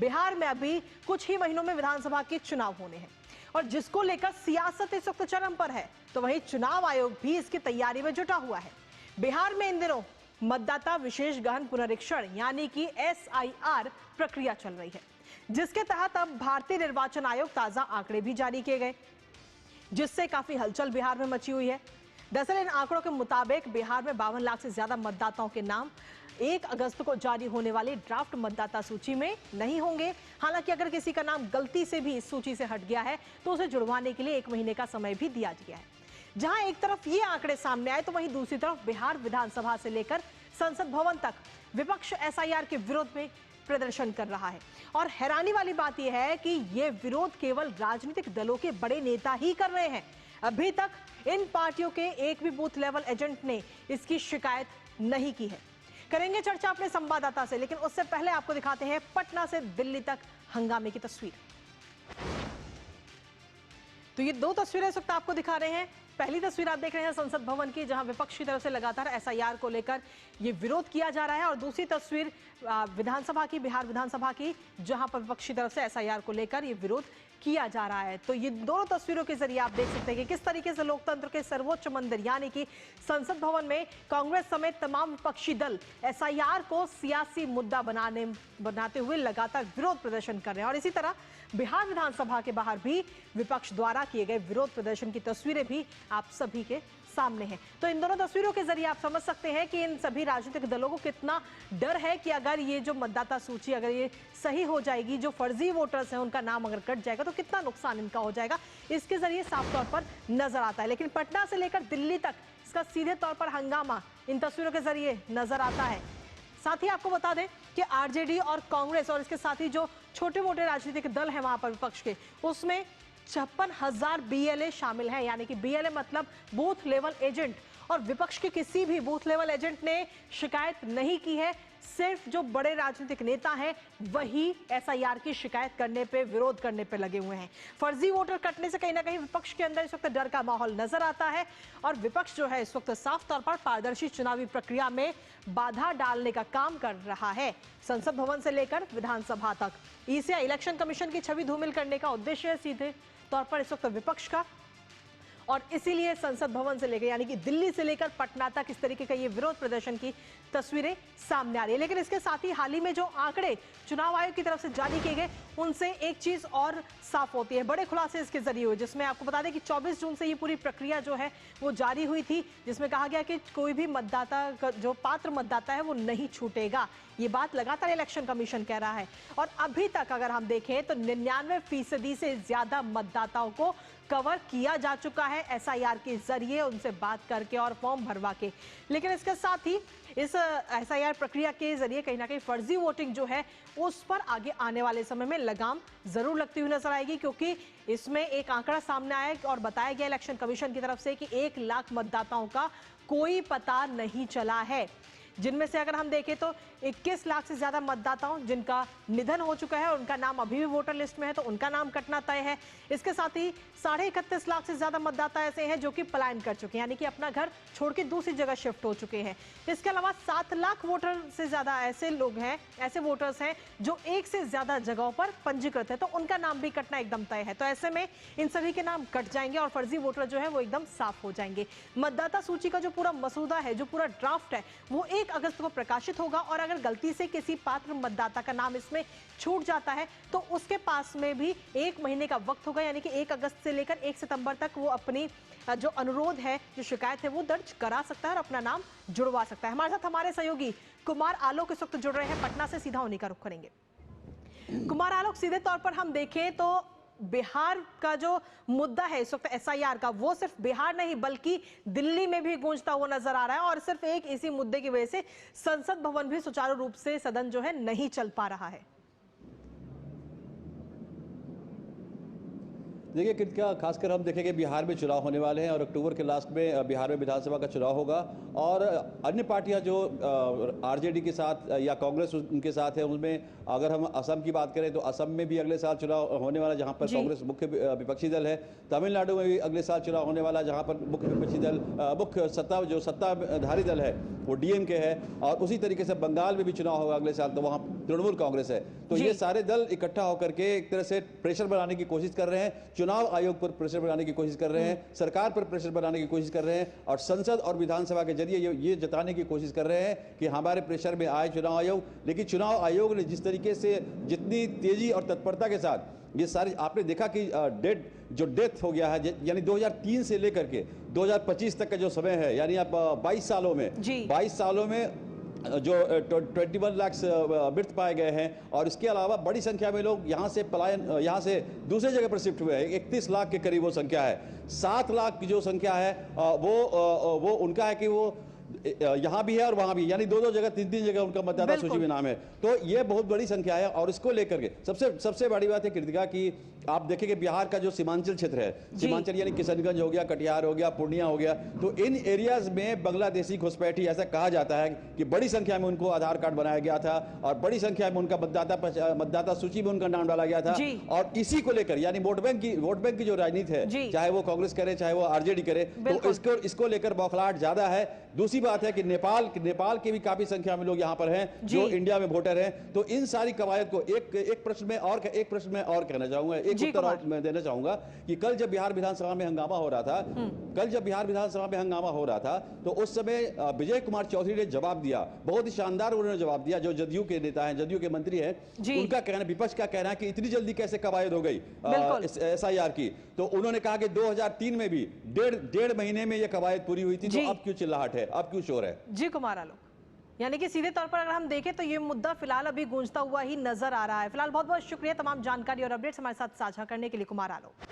बिहार में अभी कुछ ही महीनों में विधानसभा के चुनाव होने हैं और जिसको लेकर सियासत इस वक्त चरम पर है, तो वहीं चुनाव आयोग भी इसकी तैयारी में जुटा हुआ है। बिहार में इन दिनों मतदाता विशेष गहन पुनरीक्षण यानी कि SIR प्रक्रिया चल रही है, जिसके तहत अब भारतीय निर्वाचन आयोग ताजा आंकड़े भी जारी किए गए, जिससे काफी हलचल बिहार में मची हुई है। दरअसल इन आंकड़ों के मुताबिक बिहार में 52 लाख से ज्यादा मतदाताओं के नाम 1 अगस्त को जारी होने वाली ड्राफ्ट मतदाता सूची में नहीं होंगे। हालांकि अगर किसी का नाम गलती से भी इस सूची से हट गया है तो उसे जुड़वाने के लिए 1 महीने का समय भी दिया गया है। जहां एक तरफ ये आंकड़े सामने आए तो वहीं दूसरी तरफ बिहार विधानसभा से लेकर संसद भवन तक विपक्ष SIR के विरोध में प्रदर्शन कर रहा है। और हैरानी वाली बात यह है कि यह विरोध केवल राजनीतिक दलों के बड़े नेता ही कर रहे हैं। अभी तक इन पार्टियों के एक भी बूथ लेवल एजेंट ने इसकी शिकायत नहीं की है। करेंगे चर्चा अपने संवाददाता से, लेकिन उससे पहले आपको दिखाते हैं पटना से दिल्ली तक हंगामे की तस्वीर। तो ये 2 तस्वीरें इस वक्त आपको दिखा रहे हैं। पहली तस्वीर आप देख रहे हैं संसद भवन की, जहां विपक्ष की तरफ से लगातार SIR को लेकर ये विरोध किया जा रहा है, और दूसरी तस्वीर विधानसभा की, बिहार विधानसभा की, जहां पर विपक्ष की तरफ से SIR को लेकर ये विरोध किया जा रहा है। तो ये दोनों तस्वीरों के जरिए आप देख सकते हैं कि किस तरीके से लोकतंत्र के सर्वोच्च मंदिर यानी कि संसद भवन में कांग्रेस समेत तमाम विपक्षी दल SIR को सियासी मुद्दा बनाते हुए लगातार विरोध प्रदर्शन कर रहे हैं। और इसी तरह बिहार विधानसभा के बाहर भी विपक्ष द्वारा किए गए विरोध प्रदर्शन की तस्वीरें भी आप सभी के सामने हैं। तो इन दोनों तस्वीरों के जरिए आप समझ सकते हैं कि इन सभी राजनीतिक दलों को कितना डर है कि अगर ये जो मतदाता सूची अगर ये सही हो जाएगी, जो फर्जी वोटर्स हैं उनका नाम अगर कट जाएगा तो कितना नुकसान इनका हो जाएगा, इसके जरिए साफ तौर पर नजर आता है। लेकिन पटना से लेकर दिल्ली तक इसका सीधे तौर पर हंगामा इन तस्वीरों के जरिए नजर आता है। साथ ही आपको बता दें कि RJD और कांग्रेस और इसके साथ ही जो छोटे मोटे राजनीतिक दल हैं वहां पर विपक्ष के, उसमें 56,000 BLA शामिल हैं, यानी कि BLA मतलब बूथ लेवल एजेंट। और विपक्ष के किसी भी बूथ लेवल एजेंट ने शिकायत नहीं की है। सिर्फ जो बड़े राजनीतिक नेता हैं वही SIR की शिकायत करने पे, विरोध करने पे लगे हुए हैं। फर्जी वोटर कटने से कहीं ना कहीं विपक्ष के अंदर इस वक्त डर का माहौल नजर आता है, और विपक्ष जो है इस वक्त साफ तौर पर पारदर्शी चुनावी प्रक्रिया में बाधा डालने का काम कर रहा है। संसद भवन से लेकर विधानसभा तक ECI इलेक्शन कमीशन की छवि धूमिल करने का उद्देश्य है सीधे तौर पर इस वक्त विपक्ष का, और इसीलिए संसद भवन से लेकर यानी कि दिल्ली से लेकर पटना तक इस तरीके का ये विरोध प्रदर्शन की तस्वीरें सामने आ रही है। लेकिन इसके साथ ही हाल ही में जो आंकड़े चुनाव आयोग की तरफ से जारी किए गए, उनसे एक चीज और साफ होती है। बड़े खुलासे इसके जरिए हुए, जिसमें आपको बता दें कि 24 जून से ये पूरी प्रक्रिया जो है वो जारी हुई थी, जिसमें कहा गया कि कोई भी मतदाता, जो पात्र मतदाता है वो नहीं छूटेगा। ये बात लगातार इलेक्शन कमीशन कह रहा है, और अभी तक अगर हम देखें तो 99% से ज्यादा मतदाताओं को कवर किया जा चुका है SIR के जरिए, उनसे बात करके और फॉर्म भरवा के। लेकिन इसके साथ ही इस SIR प्रक्रिया के जरिए कहीं ना कहीं फर्जी वोटिंग जो है उस पर आगे आने वाले समय में लगाम जरूर लगती हुई नजर आएगी, क्योंकि इसमें एक आंकड़ा सामने आया और बताया गया इलेक्शन कमीशन की तरफ से कि 1 लाख मतदाताओं का कोई पता नहीं चला है, जिनमें से अगर हम देखें तो 21 लाख से ज्यादा मतदाताओं जिनका निधन हो चुका है और उनका नाम अभी भी वोटर लिस्ट में है, तो उनका नाम कटना तय है। इसके साथ ही 31.5 लाख से ज्यादा मतदाता ऐसे हैं जो कि पलायन कर चुके हैं, यानी कि अपना घर छोड़ के दूसरी जगह शिफ्ट हो चुके हैं। इसके अलावा 7 लाख वोटर से ज्यादा ऐसे लोग हैं, ऐसे वोटर्स हैं जो एक से ज्यादा जगहों पर पंजीकृत है, तो उनका नाम भी कटना एकदम तय है। तो ऐसे में इन सभी के नाम कट जाएंगे और फर्जी वोटर जो है वो एकदम साफ हो जाएंगे। मतदाता सूची का जो पूरा मसूदा है, जो पूरा ड्राफ्ट है, वो 1 अगस्त को प्रकाशित होगा, और अगर गलती से किसी पात्र मतदाता का नाम इसमें छूट जाता है तो उसके पास में भी 1 महीने का वक्त होगा, यानी कि 1 अगस्त से लेकर 1 सितंबर तक वो अपनी जो अनुरोध है, जो शिकायत है, वो दर्ज करा सकता है और अपना नाम जुड़वा सकता है। हमारे साथ हमारे सहयोगी कुमार आलोक इस वक्त जुड़ रहे हैं पटना से, सीधा उन्हीं का रुख करेंगे। कुमार आलोक, सीधे तौर पर हम देखें तो बिहार का जो मुद्दा है इस वक्त SIR का, वो सिर्फ बिहार नहीं बल्कि दिल्ली में भी गूंजता हुआ नजर आ रहा है, और सिर्फ एक इसी मुद्दे की वजह से संसद भवन भी सुचारू रूप से सदन जो है नहीं चल पा रहा है। देखिए किनका खासकर हम देखेंगे बिहार में चुनाव होने वाले हैं और अक्टूबर के लास्ट में बिहार में विधानसभा का चुनाव होगा, और अन्य पार्टियां जो RJD के साथ या कांग्रेस उनके साथ है, उनमें अगर हम असम की बात करें तो असम में भी अगले साल चुनाव होने वाला, जहां पर कांग्रेस मुख्य विपक्षी दल है। तमिलनाडु में भी अगले साल चुनाव होने वाला, जहां पर मुख्य विपक्षी दल, मुख्य सत्ताधारी दल है वो DMK है, और उसी तरीके से बंगाल में भी चुनाव होगा अगले साल, तो वहाँ तृणमूल कांग्रेस है। तो जी। ये सारे दल इकट्ठा होकर के एक तरह से प्रेशर बनाने की कोशिश कर रहे हैं, चुनाव आयोग पर प्रेशर बनाने की कोशिश कर रहे हैं, सरकार पर प्रेशर बनाने की कोशिश कर रहे हैं और संसद और विधानसभा के जरिए ये जताने की कोशिश कर रहे हैं कि हमारे प्रेशर में आए चुनाव आयोग। लेकिन चुनाव आयोग ने जिस तरीके से, जितनी तेजी और तत्परता के साथ ये सारी, आपने देखा कि डेथ हो गया है, यानी 2003 से लेकर के 2025 तक का जो समय है, यानी आप 22 सालों में 22 सालों में जो 21 लाख मृत पाए गए हैं और इसके अलावा बड़ी संख्या में लोग यहाँ से पलायन, यहाँ से दूसरी जगह पर शिफ्ट हुए हैं। 31 लाख के करीब वो संख्या है। 7 लाख की जो संख्या है वो उनका है कि वो यहाँ भी है और वहां भी, यानी दो जगह, तीन जगह उनका मतदाता सूची में नाम है। तो ये बहुत बड़ी संख्या है और इसको लेकर के सबसे बड़ी बात है कृतिका की, आप देखेंगे बिहार का जो सीमांचल क्षेत्र है, सीमांचल यानी किशनगंज हो गया, कटिहार हो गया, पूर्णिया हो गया, तो इन एरियाज में बांग्लादेशी घुसपैठी, ऐसा कहा जाता है कि बड़ी संख्या में उनको आधार कार्ड बनाया गया था और बड़ी संख्या में उनका मतदाता सूची में उनका नाम डाला गया था। और इसी को लेकर, यानी वोट बैंक की जो राजनीति है, चाहे वो कांग्रेस करे चाहे वो आरजेडी करे, तो इसको लेकर बौखलाहट ज्यादा है। दूसरी बात है कि नेपाल के भी काफी संख्या में लोग यहाँ पर हैं जो इंडिया में वोटर हैं। तो इन सारी कवायद को एक प्रश्न में और कहना चाहूंगा, एक उत्तर और मैं देना चाहूंगा कि कल जब बिहार विधानसभा में हंगामा हो रहा था, तो उस समय विजय कुमार चौधरी ने जवाब दिया, बहुत ही शानदार उन्होंने जवाब दिया। जो जदयू के नेता हैं, जदयू के मंत्री हैं, उनका कहना, विपक्ष का कहना है कि इतनी जल्दी कैसे कवायद हो गई SIR की। तो उन्होंने कहा कि 2003 में भी डेढ़ महीने में यह कवायद पूरी हुई थी, तो अब क्यों चिल्लाहट है, अब क्यों शोर है? जी कुमार आलोक, यानी कि सीधे तौर पर अगर हम देखें तो ये मुद्दा फिलहाल अभी गूंजता हुआ ही नजर आ रहा है। फिलहाल बहुत बहुत शुक्रिया तमाम जानकारी और अपडेट्स हमारे साथ साझा करने के लिए कुमार आलोक।